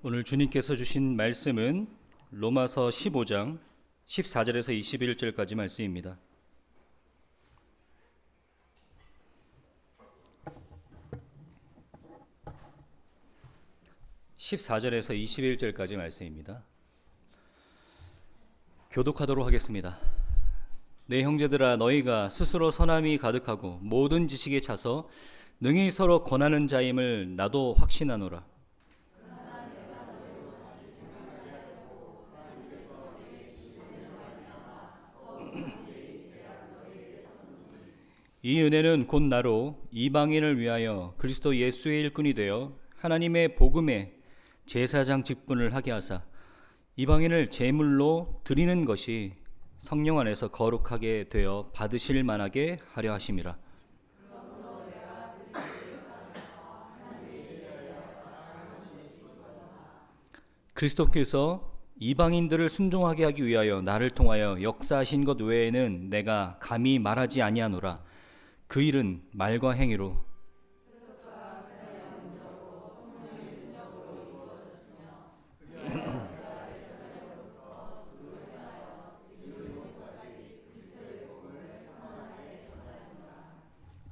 오늘 주님께서 주신 말씀은 로마서 15장 14절에서 21절까지 말씀입니다. (14절에서 21절까지) 말씀입니다. 교독하도록 하겠습니다. 내 형제들아, 너희가 스스로 선함이 가득하고 모든 지식에 차서 능히 서로 권하는 자임을 나도 확신하노라. 이 은혜는 곧 나로 이방인을 위하여 그리스도 예수의 일꾼이 되어 하나님의 복음의 제사장 직분을 하게 하사 이방인을 제물로 드리는 것이 성령 안에서 거룩하게 되어 받으실 만하게 하려 하심이라. 그리스도께서 이방인들을 순종하게 하기 위하여 나를 통하여 역사하신 것 외에는 내가 감히 말하지 아니하노라. 그 일은 말과 행위로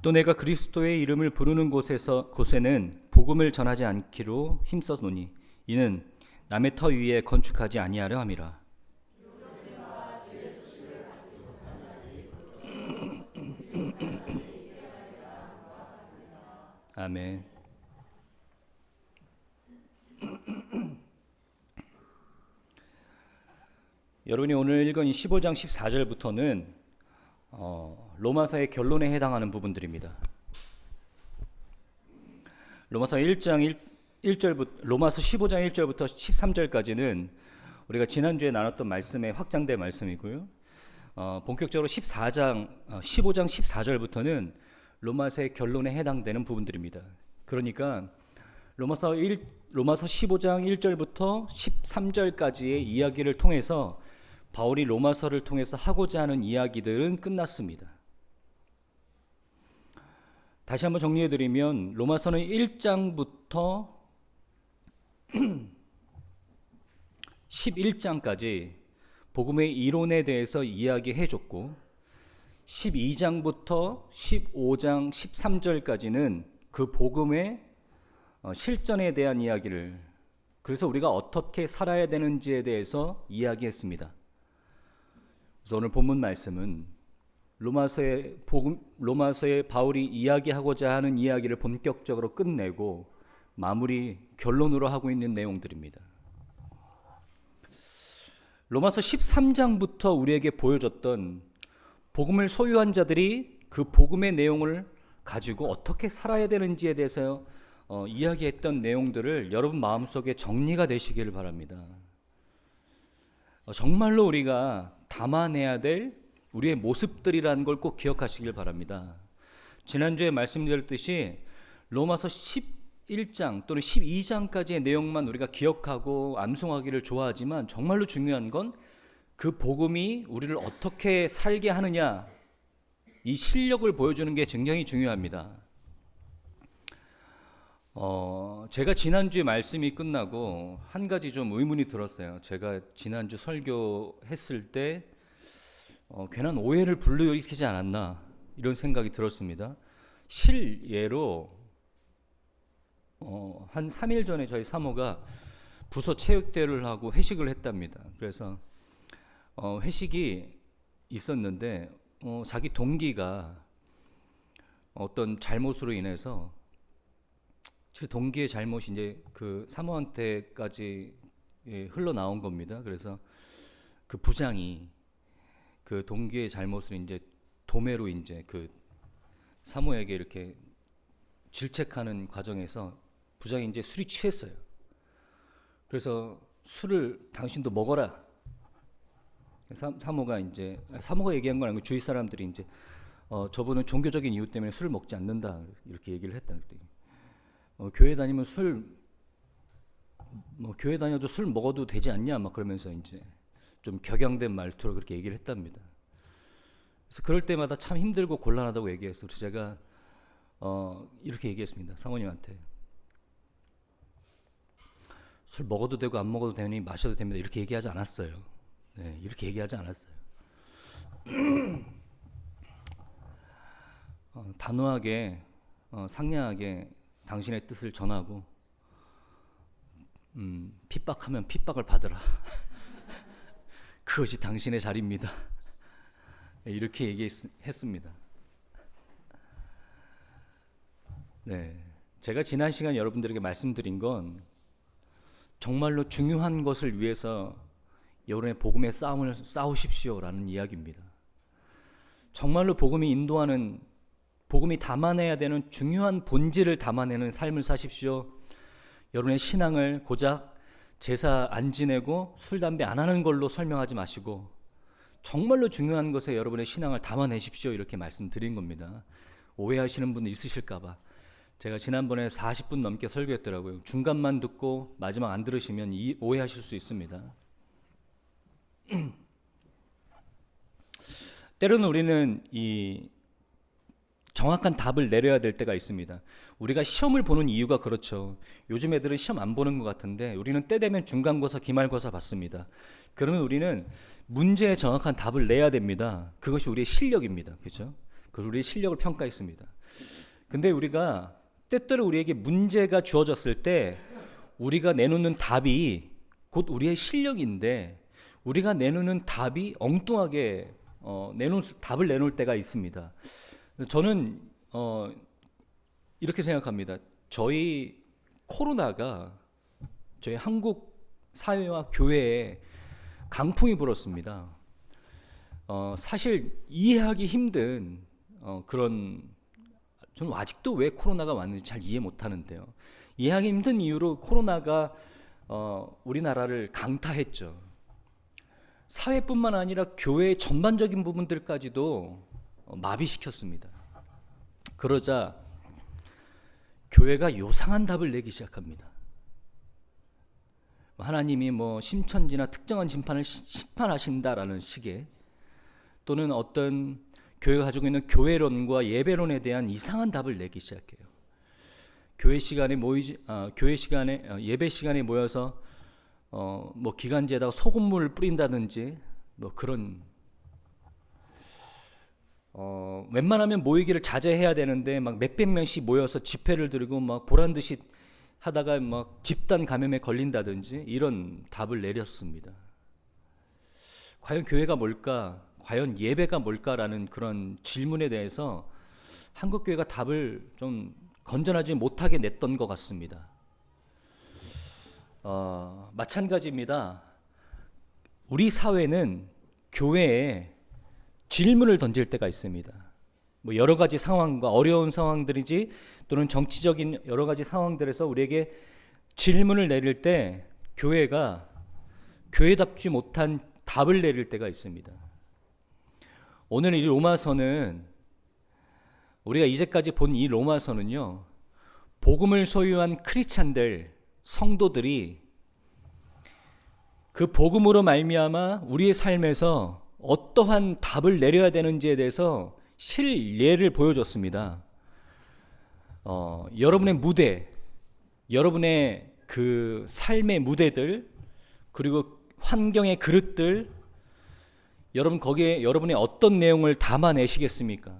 또 내가 그리스도의 이름을 부르는 곳에는 복음을 전하지 않기로 힘써노니 이는 남의 터 위에 건축하지 아니하려 함이라. 아멘. 여러분이 오늘 읽은 15장 14절부터는 로마서의 결론에 해당하는 부분들입니다. 로마서 15장 1절부터 13절까지는 우리가 지난주에 나눴던 말씀의 확장된 말씀이고요. 본격적으로 15장 14절부터는 로마서의 결론에 해당되는 부분들입니다. 그러니까 로마서 15장 1절부터 13절까지의 이야기를 통해서 바울이 로마서를 통해서 하고자 하는 이야기들은 끝났습니다. 다시 한번 정리해드리면 로마서는 1장부터 11장까지 복음의 이론에 대해서 이야기해줬고 12장부터 15장 13절까지는 그 복음의 실전에 대한 이야기를, 그래서 우리가 어떻게 살아야 되는지에 대해서 이야기했습니다. 그래서 오늘 본문 말씀은 로마서의 바울이 이야기하고자 하는 이야기를 본격적으로 끝내고 마무리 결론으로 하고 있는 내용들입니다. 로마서 13장부터 우리에게 보여줬던 복음을 소유한 자들이 그 복음의 내용을 가지고 어떻게 살아야 되는지에 대해서 이야기했던 내용들을 여러분 마음속에 정리가 되시기를 바랍니다. 정말로 우리가 담아내야 될 우리의 모습들이라는 걸 꼭 기억하시길 바랍니다. 지난주에 말씀드렸듯이 로마서 11장 또는 12장까지의 내용만 우리가 기억하고 암송하기를 좋아하지만 정말로 중요한 건 그 복음이 우리를 어떻게 살게 하느냐, 이 실력을 보여주는 게 굉장히 중요합니다. 제가 지난주에 말씀이 끝나고 한 가지 좀 의문이 들었어요. 제가 지난주 설교했을 때 괜한 오해를 불러일으키지 않았나 이런 생각이 들었습니다. 실예로 한 3일 전에 저희 사모가 부서 체육대회를 하고 회식을 했답니다. 그래서 회식이 있었는데 자기 동기가 어떤 잘못으로 인해서, 제 동기의 잘못이 이제 그 사모한테까지 흘러나온 겁니다. 그래서 그 부장이 그 동기의 잘못을 이제 도매로 이제 그 사모에게 이렇게 질책하는 과정에서 부장이 이제 술이 취했어요. 그래서 술을 당신도 먹어라. 사모가 얘기한 건 아니고 주위 사람들이 이제 저분은 종교적인 이유 때문에 술을 먹지 않는다 이렇게 얘기를 했다. 교회 다니면 교회 다녀도 술 먹어도 되지 않냐 막 그러면서 이제 좀 격양된 말투로 그렇게 얘기를 했답니다. 그래서 그럴 때마다 참 힘들고 곤란하다고 얘기했어요. 그래서 제가 이렇게 얘기했습니다. 사모님한테. 술 먹어도 되고 안 먹어도 되니 마셔도 됩니다. 이렇게 얘기하지 않았어요. 네, 이렇게 얘기하지 않았어요. 단호하게 상냥하게 당신의 뜻을 전하고 핍박하면 핍박을 받으라. 그것이 당신의 자리입니다. 이렇게 얘기했습니다. 네, 제가 지난 시간 여러분들에게 말씀드린 건 정말로 중요한 것을 위해서 여러분의 복음의 싸움을 싸우십시오라는 이야기입니다. 정말로 복음이 담아내야 되는 중요한 본질을 담아내는 삶을 사십시오. 여러분의 신앙을 고작 제사 안 지내고 술, 담배 안 하는 걸로 설명하지 마시고 정말로 중요한 것에 여러분의 신앙을 담아내십시오. 이렇게 말씀드린 겁니다. 오해하시는 분 있으실까 봐. 제가 지난번에 40분 넘게 설교했더라고요. 중간만 듣고 마지막 안 들으시면 오해하실 수 있습니다. 때로는 우리는 이 정확한 답을 내려야 될 때가 있습니다. 우리가 시험을 보는 이유가 그렇죠. 요즘 애들은 시험 안 보는 것 같은데 우리는 때 되면 중간고사, 기말고사 받습니다. 그러면 우리는 문제에 정확한 답을 내야 됩니다. 그것이 우리의 실력입니다. 그렇죠? 우리의 실력을 평가했습니다. 근데 우리가 때때로 우리에게 문제가 주어졌을 때 우리가 내놓는 답이 곧 우리의 실력인데 우리가 내놓는 답이 엉뚱하게 답을 내놓을 때가 있습니다. 저는 이렇게 생각합니다. 저희 코로나가 저희 한국 사회와 교회에 강풍이 불었습니다. 사실 이해하기 힘든 저는 아직도 왜 코로나가 왔는지 잘 이해 못하는데요. 이해하기 힘든 이유로 코로나가 우리나라를 강타했죠. 사회뿐만 아니라 교회의 전반적인 부분들까지도 마비시켰습니다. 그러자 교회가 요상한 답을 내기 시작합니다. 하나님이 심천지나 특정한 진판을 심판하신다라는 식의 또는 어떤 교회가 가지고 있는 교회론과 예배론에 대한 이상한 답을 내기 시작해요. 예배 시간에 모여서 기간지에다가 소금물을 뿌린다든지 그런 웬만하면 모이기를 자제해야 되는데 몇백 명씩 모여서 집회를 들고 보란 듯이 하다가 집단 감염에 걸린다든지 이런 답을 내렸습니다. 과연 교회가 뭘까? 과연 예배가 뭘까라는 그런 질문에 대해서 한국 교회가 답을 좀 건전하지 못하게 냈던 것 같습니다. 마찬가지입니다. 우리 사회는 교회에 질문을 던질 때가 있습니다. 여러 가지 상황과 어려운 상황들이지 또는 정치적인 여러 가지 상황들에서 우리에게 질문을 내릴 때 교회가 교회답지 못한 답을 내릴 때가 있습니다. 오늘 이 로마서는 우리가 이제까지 본 이 로마서는요, 복음을 소유한 크리스찬들, 성도들이 그 복음으로 말미암아 우리의 삶에서 어떠한 답을 내려야 되는지에 대해서 실예를 보여줬습니다. 여러분의 무대, 여러분의 그 삶의 무대들, 그리고 환경의 그릇들, 여러분 거기에 여러분의 어떤 내용을 담아내시겠습니까?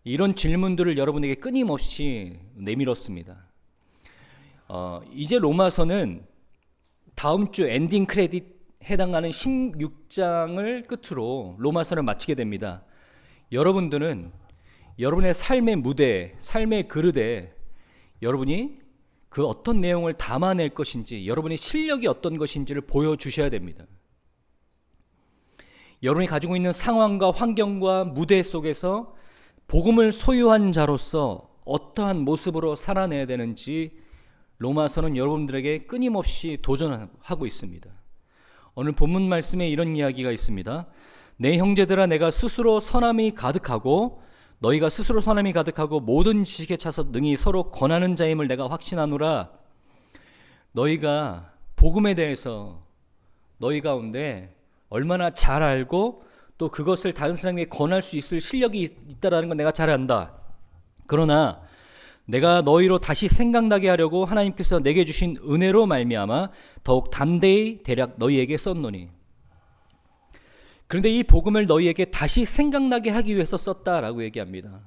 이런 질문들을 여러분에게 끊임없이 내밀었습니다. 이제 로마서는 다음 주 엔딩 크레딧 해당하는 16장을 끝으로 로마서를 마치게 됩니다. 여러분들은 여러분의 삶의 무대, 삶의 그릇에 여러분이 그 어떤 내용을 담아낼 것인지, 여러분의 실력이 어떤 것인지를 보여주셔야 됩니다. 여러분이 가지고 있는 상황과 환경과 무대 속에서 복음을 소유한 자로서 어떠한 모습으로 살아내야 되는지 로마서는 여러분들에게 끊임없이 도전하고 있습니다. 오늘 본문 말씀에 이런 이야기가 있습니다. 내 형제들아, 내가 스스로 선함이 가득하고 너희가 스스로 선함이 가득하고 모든 지식에 차서 능히 서로 권하는 자임을 내가 확신하노라. 너희가 복음에 대해서 너희 가운데 얼마나 잘 알고 또 그것을 다른 사람에게 권할 수 있을 실력이 있다라는 건 내가 잘 안다. 그러나 내가 너희로 다시 생각나게 하려고 하나님께서 내게 주신 은혜로 말미암아 더욱 담대히 대략 너희에게 썼노니. 그런데 이 복음을 너희에게 다시 생각나게 하기 위해서 썼다라고 얘기합니다.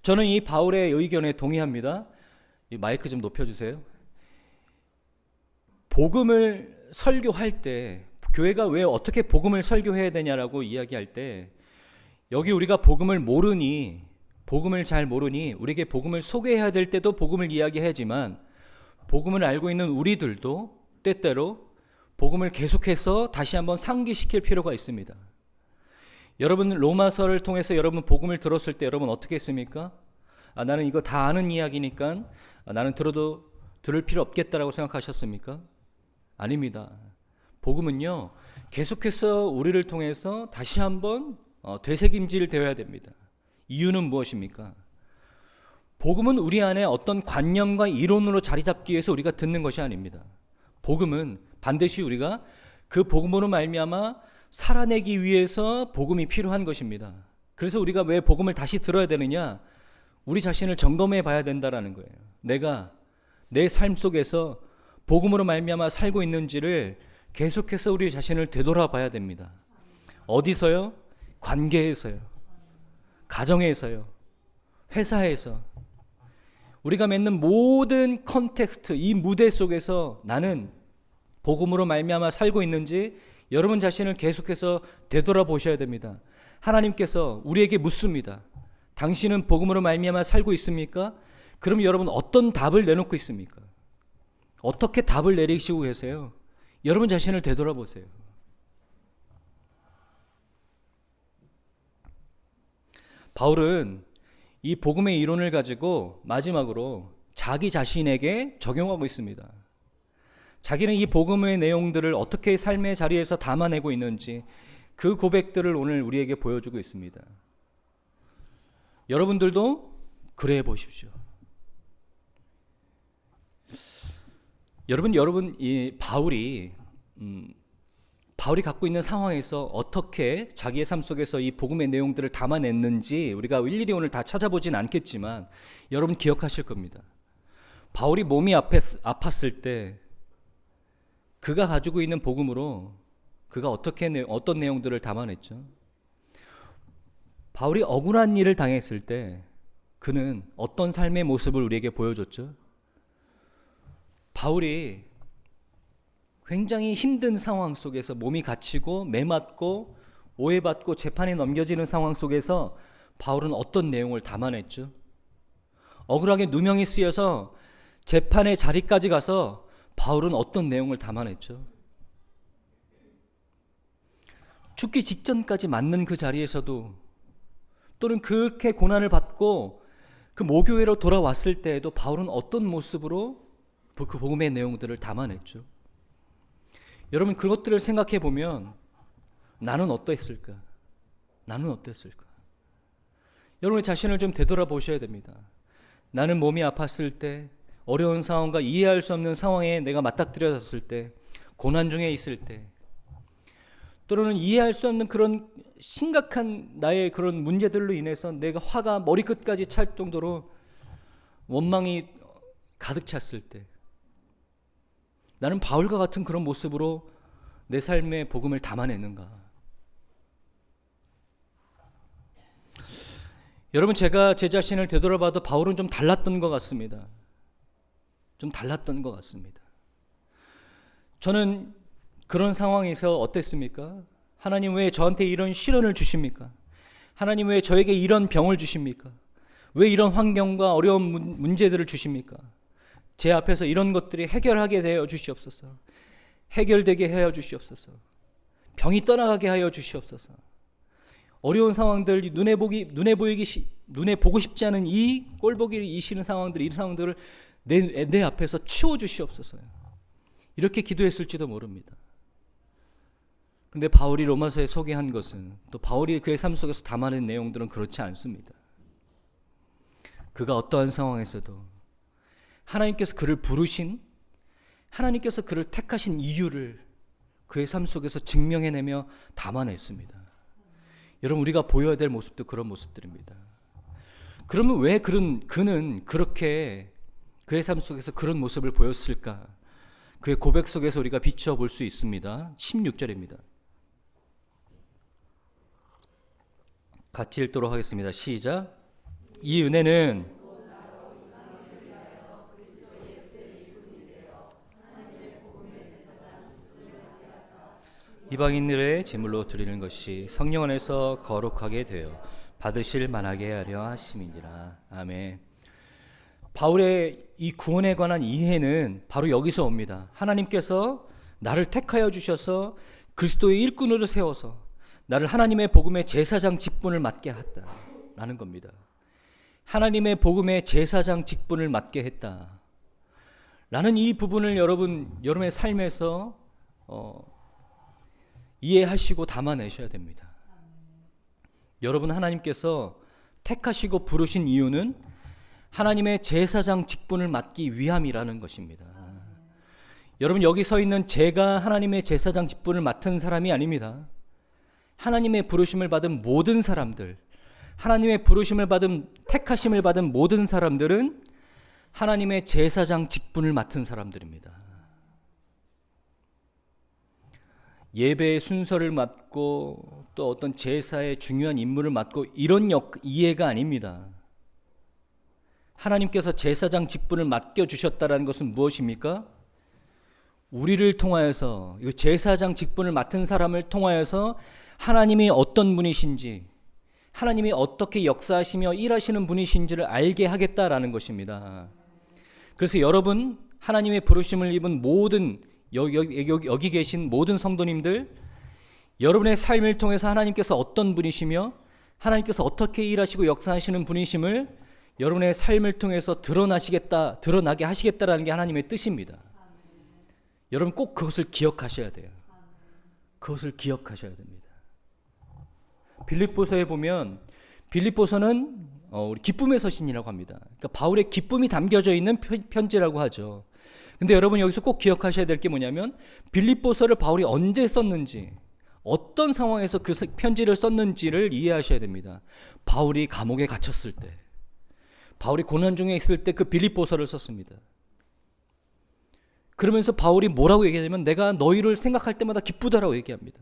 저는 이 바울의 의견에 동의합니다. 이 마이크 좀 높여주세요. 복음을 설교할 때, 교회가 왜 어떻게 복음을 설교해야 되냐라고 이야기할 때, 여기 우리가 복음을 잘 모르니 우리에게 복음을 소개해야 될 때도 복음을 이야기하지만, 복음을 알고 있는 우리들도 때때로 복음을 계속해서 다시 한번 상기시킬 필요가 있습니다. 여러분 로마서를 통해서 여러분 복음을 들었을 때 여러분 어떻게 했습니까? 나는 이거 다 아는 이야기니까 나는 들어도 들을 필요 없겠다라고 생각하셨습니까? 아닙니다. 복음은요, 계속해서 우리를 통해서 다시 한번 되새김질 되어야 됩니다. 이유는 무엇입니까? 복음은 우리 안에 어떤 관념과 이론으로 자리 잡기 위해서 우리가 듣는 것이 아닙니다. 복음은 반드시 우리가 그 복음으로 말미암아 살아내기 위해서 복음이 필요한 것입니다. 그래서 우리가 왜 복음을 다시 들어야 되느냐? 우리 자신을 점검해 봐야 된다라는 거예요. 내가 내 삶 속에서 복음으로 말미암아 살고 있는지를 계속해서 우리 자신을 되돌아봐야 됩니다. 어디서요? 관계에서요. 가정에서요. 회사에서. 우리가 맺는 모든 컨텍스트, 이 무대 속에서 나는 복음으로 말미암아 살고 있는지 여러분 자신을 계속해서 되돌아보셔야 됩니다. 하나님께서 우리에게 묻습니다. 당신은 복음으로 말미암아 살고 있습니까? 그럼 여러분 어떤 답을 내놓고 있습니까? 어떻게 답을 내리시고 계세요? 여러분 자신을 되돌아보세요. 바울은 이 복음의 이론을 가지고 마지막으로 자기 자신에게 적용하고 있습니다. 자기는 이 복음의 내용들을 어떻게 삶의 자리에서 담아내고 있는지 그 고백들을 오늘 우리에게 보여주고 있습니다. 여러분들도 그래 보십시오. 여러분 이 바울이 갖고 있는 상황에서 어떻게 자기의 삶 속에서 이 복음의 내용들을 담아냈는지 우리가 일일이 오늘 다 찾아보진 않겠지만 여러분 기억하실 겁니다. 바울이 몸이 아팠을 때 그가 가지고 있는 복음으로 그가 어떤 내용들을 담아냈죠? 바울이 억울한 일을 당했을 때 그는 어떤 삶의 모습을 우리에게 보여줬죠? 바울이 굉장히 힘든 상황 속에서 몸이 갇히고 매맞고 오해받고 재판에 넘겨지는 상황 속에서 바울은 어떤 내용을 담아냈죠? 억울하게 누명이 쓰여서 재판의 자리까지 가서 바울은 어떤 내용을 담아냈죠? 죽기 직전까지 맞는 그 자리에서도 또는 그렇게 고난을 받고 그 모교회로 돌아왔을 때에도 바울은 어떤 모습으로 그 복음의 내용들을 담아냈죠? 여러분 그것들을 생각해 보면 나는 어땠을까? 여러분의 자신을 좀 되돌아보셔야 됩니다. 나는 몸이 아팠을 때, 어려운 상황과 이해할 수 없는 상황에 내가 맞닥뜨려졌을 때, 고난 중에 있을 때, 또는 이해할 수 없는 그런 심각한 나의 그런 문제들로 인해서 내가 화가 머리끝까지 찰 정도로 원망이 가득 찼을 때, 나는 바울과 같은 그런 모습으로 내 삶의 복음을 담아내는가? 여러분 제가 제 자신을 되돌아봐도 바울은 좀 달랐던 것 같습니다. 저는 그런 상황에서 어땠습니까? 하나님 왜 저한테 이런 시련을 주십니까? 하나님 왜 저에게 이런 병을 주십니까? 왜 이런 환경과 어려운 문제들을 주십니까? 제 앞에서 이런 것들이 해결하게 되어 주시옵소서. 해결되게 하여 주시옵소서. 병이 떠나가게 하여 주시옵소서. 어려운 상황들, 눈에 보고 싶지 않은 이 꼴보기 싫은 상황들, 이 상황들을 내 앞에서 치워 주시옵소서. 이렇게 기도했을지도 모릅니다. 그런데 바울이 로마서에 소개한 것은, 또 바울이 그의 삶 속에서 담아낸 내용들은 그렇지 않습니다. 그가 어떠한 상황에서도 하나님께서 그를 부르신, 하나님께서 그를 택하신 이유를 그의 삶 속에서 증명해내며 담아냈습니다. 여러분 우리가 보여야 될 모습도 그런 모습들입니다. 그러면 왜 그는 그렇게 그의 삶 속에서 그런 모습을 보였을까? 그의 고백 속에서 우리가 비춰볼 수 있습니다. 16절입니다. 같이 읽도록 하겠습니다. 시작. 이 은혜는 이방인들의 제물로 드리는 것이 성령 안에서 거룩하게 되어 받으실 만하게 하려 하심이니라. 아멘. 바울의 이 구원에 관한 이해는 바로 여기서 옵니다. 하나님께서 나를 택하여 주셔서 그리스도의 일꾼으로 세워서 나를 하나님의 복음의 제사장 직분을 맡게 했다라는 겁니다. 하나님의 복음의 제사장 직분을 맡게 했다라는 이 부분을 여러분의 삶에서 이해하시고 담아내셔야 됩니다. 여러분, 하나님께서 택하시고 부르신 이유는 하나님의 제사장 직분을 맡기 위함이라는 것입니다. 여러분, 여기 서 있는 제가 하나님의 제사장 직분을 맡은 사람이 아닙니다. 하나님의 부르심을 받은 모든 사람들, 하나님의 부르심을 받은 택하심을 받은 모든 사람들은 하나님의 제사장 직분을 맡은 사람들입니다. 예배의 순서를 맡고 또 어떤 제사의 중요한 임무를 맡고 이런 이해가 아닙니다. 하나님께서 제사장 직분을 맡겨주셨다는 것은 무엇입니까? 우리를 통하여서, 이 제사장 직분을 맡은 사람을 통하여서 하나님이 어떤 분이신지, 하나님이 어떻게 역사하시며 일하시는 분이신지를 알게 하겠다라는 것입니다. 그래서 여러분, 하나님의 부르심을 입은 모든 여기 계신 모든 성도님들, 여러분의 삶을 통해서 하나님께서 어떤 분이시며 하나님께서 어떻게 일하시고 역사하시는 분이심을 여러분의 삶을 통해서 드러나게 하시겠다라는 게 하나님의 뜻입니다. 여러분 꼭 그것을 기억하셔야 돼요. 그것을 기억하셔야 됩니다. 빌립보서에 보면 빌립보서는 우리 기쁨의 서신이라고 합니다. 그러니까 바울의 기쁨이 담겨져 있는 편지라고 하죠. 근데 여러분 여기서 꼭 기억하셔야 될 게 뭐냐면 빌립보서를 바울이 언제 썼는지, 어떤 상황에서 그 편지를 썼는지를 이해하셔야 됩니다. 바울이 감옥에 갇혔을 때, 바울이 고난 중에 있을 때 그 빌립보서를 썼습니다. 그러면서 바울이 뭐라고 얘기하냐면 내가 너희를 생각할 때마다 기쁘다라고 얘기합니다.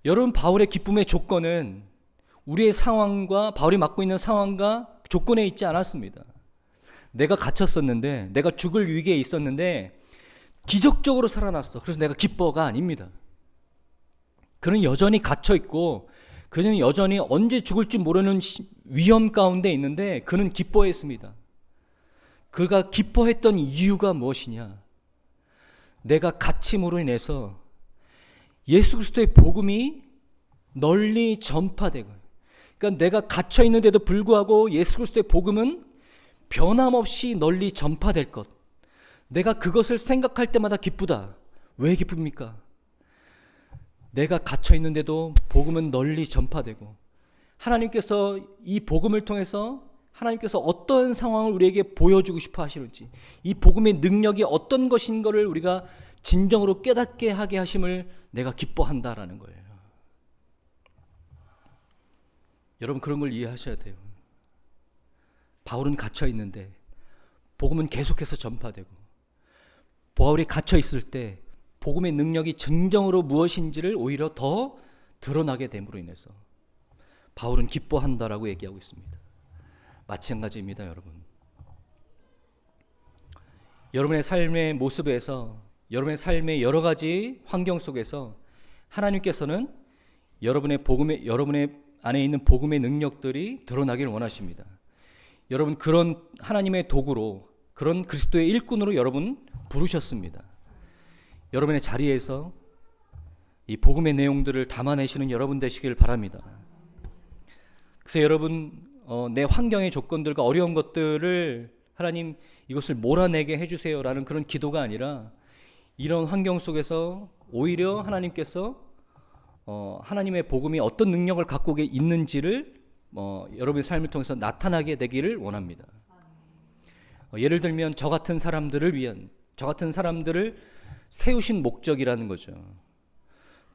여러분, 바울의 기쁨의 조건은 우리의 상황과 바울이 맡고 있는 상황과 조건에 있지 않았습니다. 내가 갇혔었는데, 내가 죽을 위기에 있었는데 기적적으로 살아났어. 그래서 내가 기뻐가 아닙니다. 그는 여전히 갇혀있고 그는 여전히 언제 죽을지 모르는 위험 가운데 있는데 그는 기뻐했습니다. 그가 기뻐했던 이유가 무엇이냐? 내가 갇힘으로 인해서 예수 그리스도의 복음이 널리 전파되고, 그러니까 내가 갇혀 있는데도 불구하고 예수 그리스도의 복음은 변함없이 널리 전파될 것, 내가 그것을 생각할 때마다 기쁘다. 왜 기쁩니까? 내가 갇혀 있는데도 복음은 널리 전파되고 하나님께서 이 복음을 통해서 하나님께서 어떤 상황을 우리에게 보여주고 싶어 하시는지, 이 복음의 능력이 어떤 것인 것을 우리가 진정으로 깨닫게 하게 하심을 내가 기뻐한다라는 거예요. 여러분, 그런 걸 이해하셔야 돼요. 바울은 갇혀 있는데 복음은 계속해서 전파되고, 바울이 갇혀 있을 때 복음의 능력이 진정으로 무엇인지를 오히려 더 드러나게 됨으로 인해서 바울은 기뻐한다라고 얘기하고 있습니다. 마찬가지입니다, 여러분. 여러분의 삶의 모습에서, 여러분의 삶의 여러 가지 환경 속에서 하나님께서는 여러분의 안에 있는 복음의 능력들이 드러나기를 원하십니다. 여러분, 그런 하나님의 도구로, 그런 그리스도의 일꾼으로 여러분 부르셨습니다. 여러분의 자리에서 이 복음의 내용들을 담아내시는 여러분 되시길 바랍니다. 그래서 여러분, 내 환경의 조건들과 어려운 것들을 하나님 이것을 몰아내게 해주세요라는 그런 기도가 아니라, 이런 환경 속에서 오히려 하나님께서 하나님의 복음이 어떤 능력을 갖고 있는지를 여러분의 삶을 통해서 나타나게 되기를 원합니다. 예를 들면 저 같은 사람들을 세우신 목적이라는 거죠.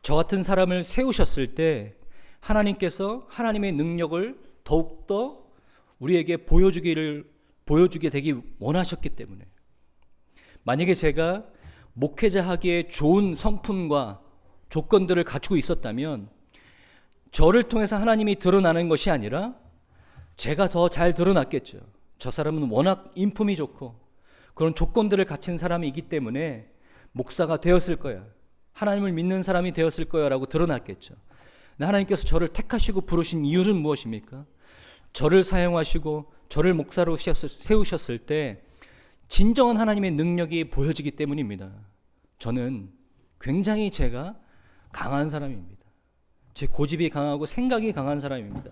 저 같은 사람을 세우셨을 때 하나님께서 하나님의 능력을 더욱더 우리에게 보여주게 되기 원하셨기 때문에, 만약에 제가 목회자 하기에 좋은 성품과 조건들을 갖추고 있었다면 저를 통해서 하나님이 드러나는 것이 아니라 제가 더 잘 드러났겠죠. 저 사람은 워낙 인품이 좋고 그런 조건들을 갖춘 사람이기 때문에 목사가 되었을 거야, 하나님을 믿는 사람이 되었을 거야 라고 드러났겠죠. 하나님께서 저를 택하시고 부르신 이유는 무엇입니까? 저를 사용하시고 저를 목사로 세우셨을 때 진정한 하나님의 능력이 보여지기 때문입니다. 저는 굉장히 제가 강한 사람입니다. 제 고집이 강하고 생각이 강한 사람입니다.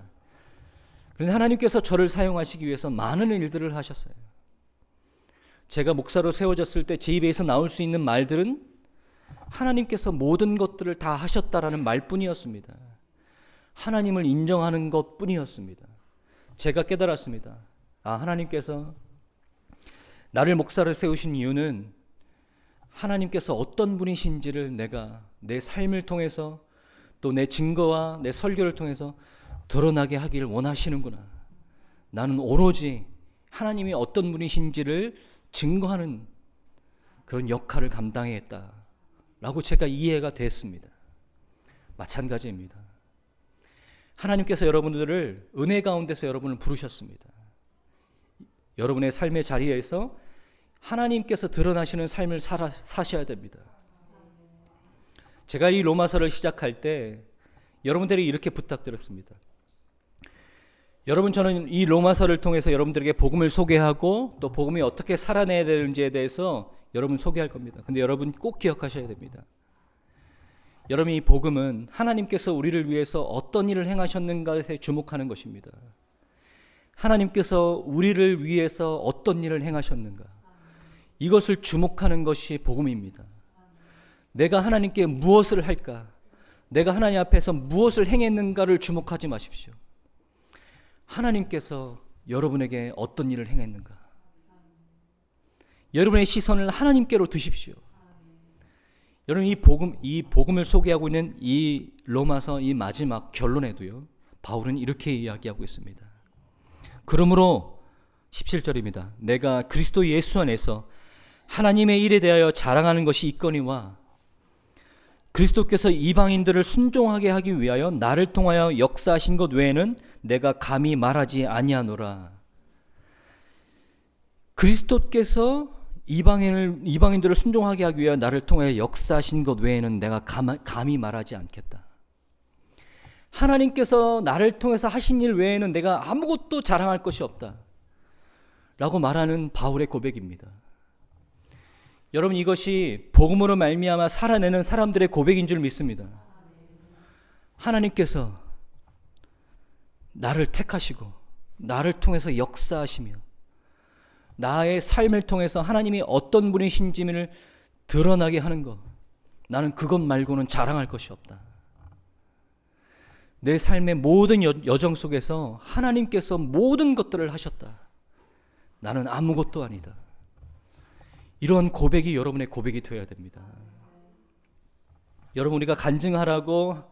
그런데 하나님께서 저를 사용하시기 위해서 많은 일들을 하셨어요. 제가 목사로 세워졌을 때 제 입에서 나올 수 있는 말들은 하나님께서 모든 것들을 다 하셨다라는 말뿐이었습니다. 하나님을 인정하는 것뿐이었습니다. 제가 깨달았습니다. 하나님께서 나를 목사를 세우신 이유는 하나님께서 어떤 분이신지를 내가 내 삶을 통해서 또 내 증거와 내 설교를 통해서 드러나게 하기를 원하시는구나. 나는 오로지 하나님이 어떤 분이신지를 증거하는 그런 역할을 감당했다 라고 제가 이해가 됐습니다. 마찬가지입니다. 하나님께서 여러분들을 은혜 가운데서 여러분을 부르셨습니다. 여러분의 삶의 자리에서 하나님께서 드러나시는 삶을 사셔야 됩니다. 제가 이 로마서를 시작할 때 여러분들이 이렇게 부탁드렸습니다. 여러분, 저는 이 로마서를 통해서 여러분들에게 복음을 소개하고 또 복음이 어떻게 살아내야 되는지에 대해서 여러분 소개할 겁니다. 근데 여러분 꼭 기억하셔야 됩니다. 여러분, 이 복음은 하나님께서 우리를 위해서 어떤 일을 행하셨는가에 주목하는 것입니다. 하나님께서 우리를 위해서 어떤 일을 행하셨는가, 이것을 주목하는 것이 복음입니다. 내가 하나님께 무엇을 할까, 내가 하나님 앞에서 무엇을 행했는가를 주목하지 마십시오. 하나님께서 여러분에게 어떤 일을 행했는가, 여러분의 시선을 하나님께로 드십시오. 여러분, 이 복음을 소개하고 있는 이 로마서 이 마지막 결론에도요, 바울은 이렇게 이야기하고 있습니다. 그러므로 17절입니다. 내가 그리스도 예수 안에서 하나님의 일에 대하여 자랑하는 것이 있거니와 그리스도께서 이방인들을 순종하게 하기 위하여 나를 통하여 역사하신 것 외에는 내가 감히 말하지 아니하노라. 그리스도께서 이방인들을 순종하게 하기 위하여 나를 통하여 역사하신 것 외에는 내가 감히 말하지 않겠다. 하나님께서 나를 통해서 하신 일 외에는 내가 아무것도 자랑할 것이 없다 라고 말하는 바울의 고백입니다. 여러분, 이것이 복음으로 말미암아 살아내는 사람들의 고백인 줄 믿습니다. 하나님께서 나를 택하시고 나를 통해서 역사하시며 나의 삶을 통해서 하나님이 어떤 분이신지를 드러나게 하는 것, 나는 그것 말고는 자랑할 것이 없다. 내 삶의 모든 여정 속에서 하나님께서 모든 것들을 하셨다. 나는 아무것도 아니다. 이런 고백이 여러분의 고백이 되어야 됩니다. 여러분, 우리가 간증하라고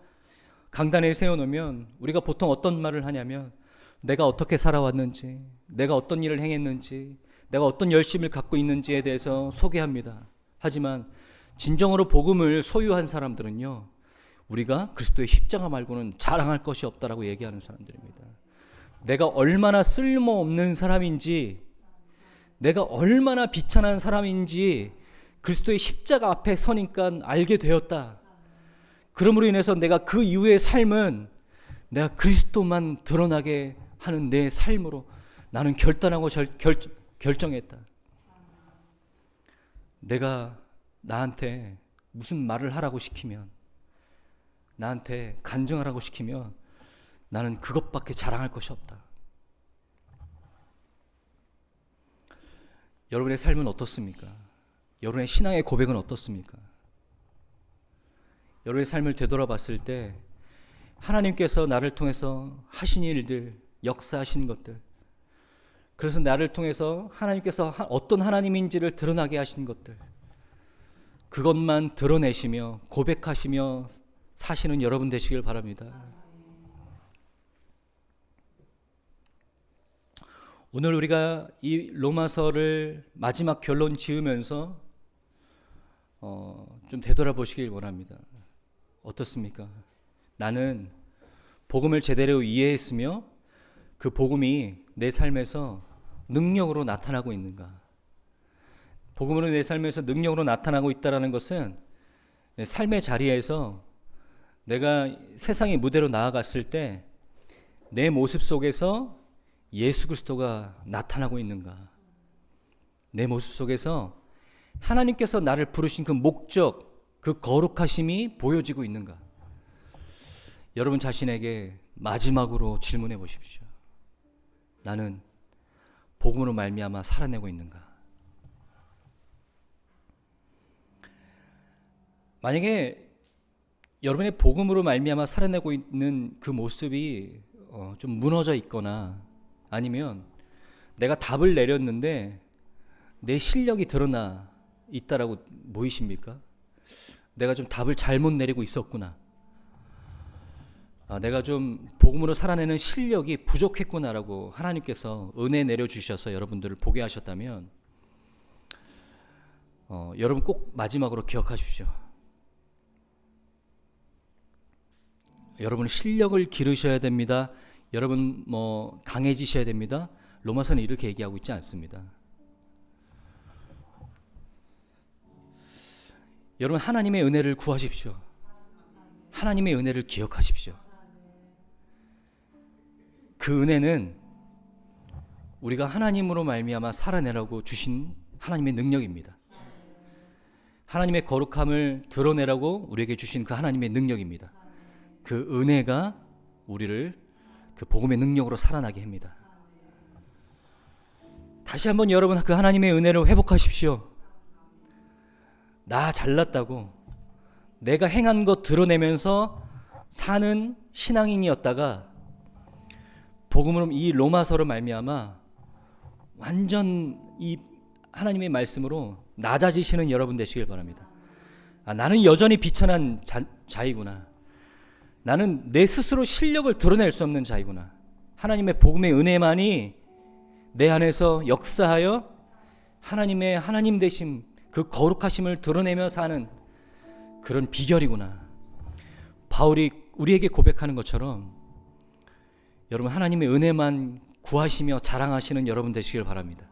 강단에 세워놓으면 우리가 보통 어떤 말을 하냐면 내가 어떻게 살아왔는지, 내가 어떤 일을 행했는지, 내가 어떤 열심을 갖고 있는지에 대해서 소개합니다. 하지만 진정으로 복음을 소유한 사람들은요, 우리가 그리스도의 십자가 말고는 자랑할 것이 없다라고 얘기하는 사람들입니다. 내가 얼마나 쓸모없는 사람인지, 내가 얼마나 비천한 사람인지 그리스도의 십자가 앞에 서니까 알게 되었다. 그러므로 인해서 내가 그 이후의 삶은 내가 그리스도만 드러나게 하는 내 삶으로 나는 결단하고 결정했다. 내가 나한테 무슨 말을 하라고 시키면, 나한테 간증하라고 시키면 나는 그것밖에 자랑할 것이 없다. 여러분의 삶은 어떻습니까? 여러분의 신앙의 고백은 어떻습니까? 여러분의 삶을 되돌아봤을 때 하나님께서 나를 통해서 하신 일들, 역사하신 것들, 그래서 나를 통해서 하나님께서 어떤 하나님인지를 드러나게 하신 것들, 그것만 드러내시며 고백하시며 사시는 여러분 되시길 바랍니다. 오늘 우리가 이 로마서를 마지막 결론 지으면서 좀 되돌아보시길 원합니다. 어떻습니까? 나는 복음을 제대로 이해했으며 그 복음이 내 삶에서 능력으로 나타나고 있는가? 복음으로 내 삶에서 능력으로 나타나고 있다는 것은 내 삶의 자리에서 내가 세상의 무대로 나아갔을 때 내 모습 속에서 예수 그리스도가 나타나고 있는가? 내 모습 속에서 하나님께서 나를 부르신 그 목적, 그 거룩하심이 보여지고 있는가? 여러분 자신에게 마지막으로 질문해 보십시오. 나는 복음으로 말미암아 살아내고 있는가? 만약에 여러분의 복음으로 말미암아 살아내고 있는 그 모습이 좀 무너져 있거나 아니면 내가 답을 내렸는데 내 실력이 드러나 있다라고 보이십니까? 내가 좀 답을 잘못 내리고 있었구나. 내가 좀 복음으로 살아내는 실력이 부족했구나라고 하나님께서 은혜 내려주셔서 여러분들을 보게 하셨다면 여러분 꼭 마지막으로 기억하십시오. 여러분 실력을 기르셔야 됩니다. 여러분 강해지셔야 됩니다. 로마서는 이렇게 얘기하고 있지 않습니다. 여러분 하나님의 은혜를 구하십시오. 하나님의 은혜를 기억하십시오. 그 은혜는 우리가 하나님으로 말미암아 살아내라고 주신 하나님의 능력입니다. 하나님의 거룩함을 드러내라고 우리에게 주신 그 하나님의 능력입니다. 그 은혜가 우리를 그 복음의 능력으로 살아나게 합니다. 다시 한번 여러분 그 하나님의 은혜를 회복하십시오. 나 잘났다고 내가 행한 것 드러내면서 사는 신앙인이었다가 복음으로 이 로마서를 말미암아 완전 이 하나님의 말씀으로 낮아지시는 여러분 되시길 바랍니다. 나는 여전히 비천한 자이구나. 나는 내 스스로 실력을 드러낼 수 없는 자이구나. 하나님의 복음의 은혜만이 내 안에서 역사하여 하나님의 하나님 되심, 그 거룩하심을 드러내며 사는 그런 비결이구나. 바울이 우리에게 고백하는 것처럼 여러분 하나님의 은혜만 구하시며 자랑하시는 여러분 되시길 바랍니다.